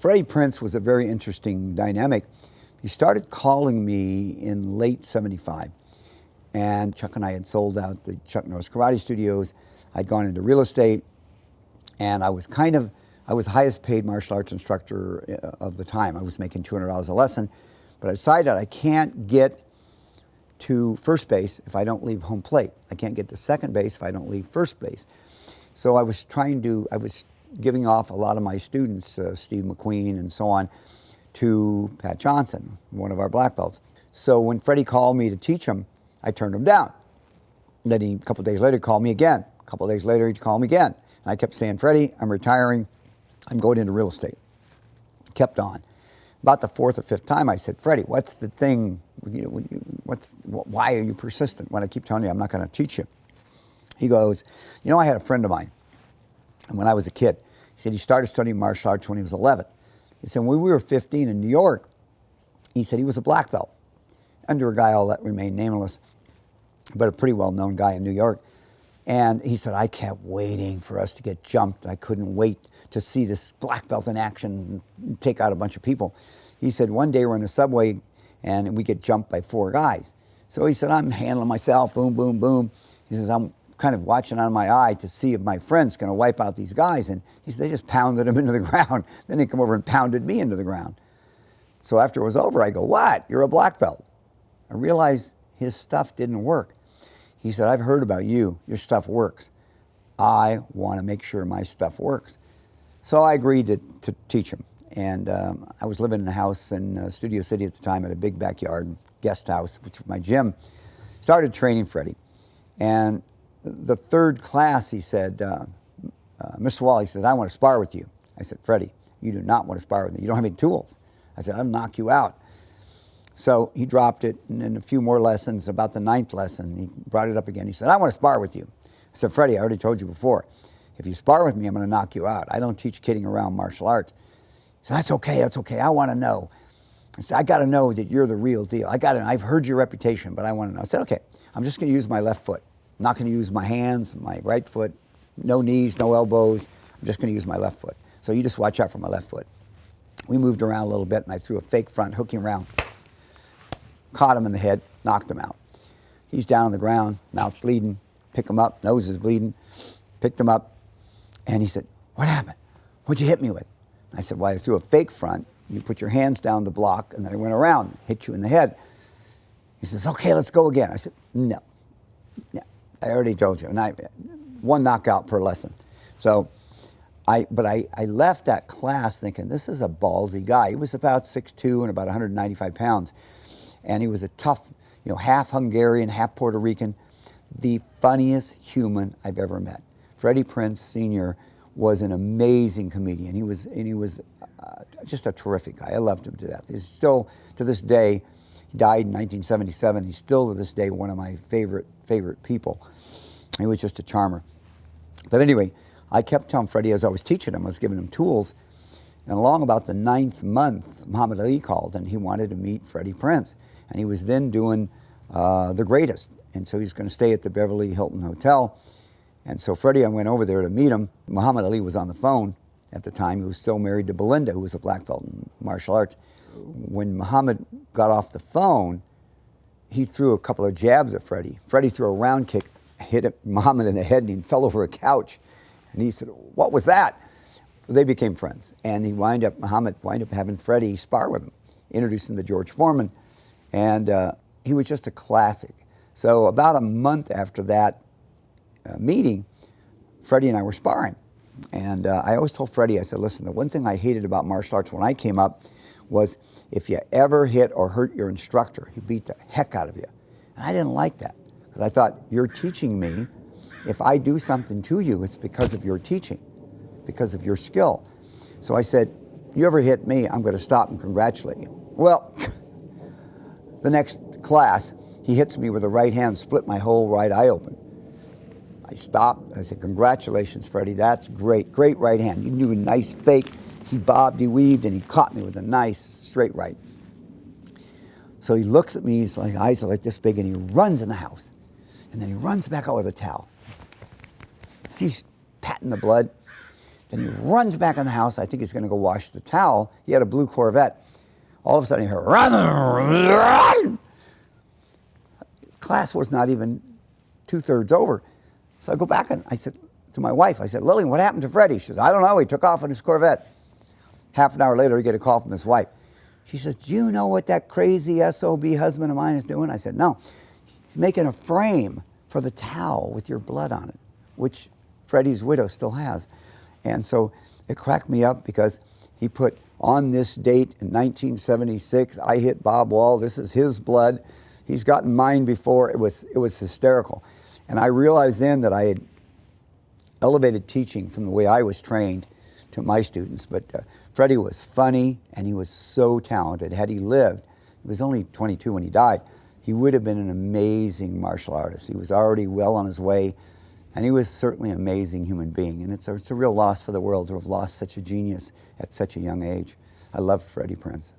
Freddie Prinze was a very interesting dynamic. He started calling me in late '75. And Chuck and I had sold out the Chuck Norris Karate Studios. I'd gone into real estate. And I was the highest paid martial arts instructor of the time. I was making $200 a lesson. But I decided I can't get to first base if I don't leave home plate. I can't get to second base if I don't leave first base. So I was giving off a lot of my students, Steve McQueen and so on, to Pat Johnson, one of our black belts. So when Freddie called me to teach him, I turned him down. Then a couple of days later, called me again. A couple of days later, he'd call me again. And I kept saying, Freddie, I'm retiring. I'm going into real estate. Kept on. About the fourth or fifth time, I said, Freddie, what's the thing? Why are you persistent when I keep telling you I'm not going to teach you? He goes, I had a friend of mine, and when I was a kid, he said he started studying martial arts when he was 11. He said when we were 15 in New York, he said he was a black belt under a guy I'll let remain nameless, but a pretty well-known guy in New York. And he said, I kept waiting for us to get jumped. I couldn't wait to see this black belt in action and take out a bunch of people. He said, one day we're in the subway and we get jumped by 4 guys. So he said, I'm handling myself, boom, boom, boom. He says, I'm kind of watching out of my eye to see if my friend's going to wipe out these guys. And he said, they just pounded him into the ground. Then they come over and pounded me into the ground. So after it was over, I go, what? You're a black belt. I realized his stuff didn't work. He said, I've heard about you. Your stuff works. I want to make sure my stuff works. So I agreed to teach him. And I was living in a house in Studio City at the time, at a big backyard guest house, which was my gym. Started training Freddie. And the third class, he said, Mr. Wall, he said, I want to spar with you. I said, Freddie, you do not want to spar with me. You don't have any tools. I said, I'll knock you out. So he dropped it, and in a few more lessons, about the 9th lesson, he brought it up again. He said, I want to spar with you. I said, Freddie, I already told you before, if you spar with me, I'm going to knock you out. I don't teach kidding around martial arts. He said, that's okay, I want to know. I said, I got to know that you're the real deal. I've heard your reputation, but I want to know. I said, okay, I'm just going to use my left foot. I'm not going to use my hands, my right foot, no knees, no elbows. I'm just going to use my left foot. So you just watch out for my left foot. We moved around a little bit, and I threw a fake front, hooking around. Caught him in the head, knocked him out. He's down on the ground, mouth bleeding, pick him up, nose is bleeding, picked him up, and he said, what happened? What'd you hit me with? I said, well, I threw a fake front. You put your hands down the block, and then I went around, hit you in the head. He says, okay, let's go again. I said, no, I already told you. And one knockout per lesson. So, I left that class thinking, this is a ballsy guy. He was about 6'2" and about 195 pounds. And he was a tough, half Hungarian, half Puerto Rican, the funniest human I've ever met. Freddie Prinze Sr. was an amazing comedian. He was just a terrific guy. I loved him to death. He's still, to this day, he died in 1977. He's still, to this day, one of my favorite people. He was just a charmer. But anyway, I kept telling Freddie as I was teaching him, I was giving him tools, and along about the 9th month, Muhammad Ali called, and he wanted to meet Freddie Prinze. And he was then doing The Greatest. And so he's going to stay at the Beverly Hilton Hotel. And so Freddie, I went over there to meet him. Muhammad Ali was on the phone at the time. He was still married to Belinda, who was a black belt in martial arts. When Muhammad got off the phone, he threw a couple of jabs at Freddie. Freddie threw a round kick, hit Muhammad in the head, and he fell over a couch. And he said, what was that? Well, they became friends. And Muhammad wound up having Freddie spar with him, introduced him to George Foreman. And he was just a classic. So about a month after that meeting, Freddie and I were sparring. And I always told Freddie, I said, listen, the one thing I hated about martial arts when I came up was if you ever hit or hurt your instructor, he beat the heck out of you. And I didn't like that, because I thought, you're teaching me. If I do something to you, it's because of your teaching, because of your skill. So I said, you ever hit me, I'm going to stop and congratulate you. Well, the next class, he hits me with a right hand, split my whole right eye open. I stopped. I said, congratulations, Freddie. That's great. Great right hand. You can do a nice fake. He bobbed, he weaved, and he caught me with a nice straight right. So he looks at me, his eyes are like this big, and he runs in the house. And then he runs back out with a towel. He's patting the blood. Then he runs back in the house. I think he's going to go wash the towel. He had a blue Corvette. All of a sudden, he heard, run! Class was not even 2/3 over. So I go back and I said to my wife, I said, Lillian, what happened to Freddie? She says, I don't know. He took off in his Corvette. Half an hour later, I get a call from his wife. She says, do you know what that crazy SOB husband of mine is doing? I said, no. He's making a frame for the towel with your blood on it, which Freddie's widow still has. And so it cracked me up because he put, on this date in 1976, I hit Bob Wall. This is his blood. He's gotten mine before. It was hysterical. And I realized then that I had elevated teaching from the way I was trained to my students. But Freddie was funny, and he was so talented. Had he lived, he was only 22 when he died, he would have been an amazing martial artist. He was already well on his way, and he was certainly an amazing human being. And it's a real loss for the world to have lost such a genius at such a young age. I love Freddie Prinze.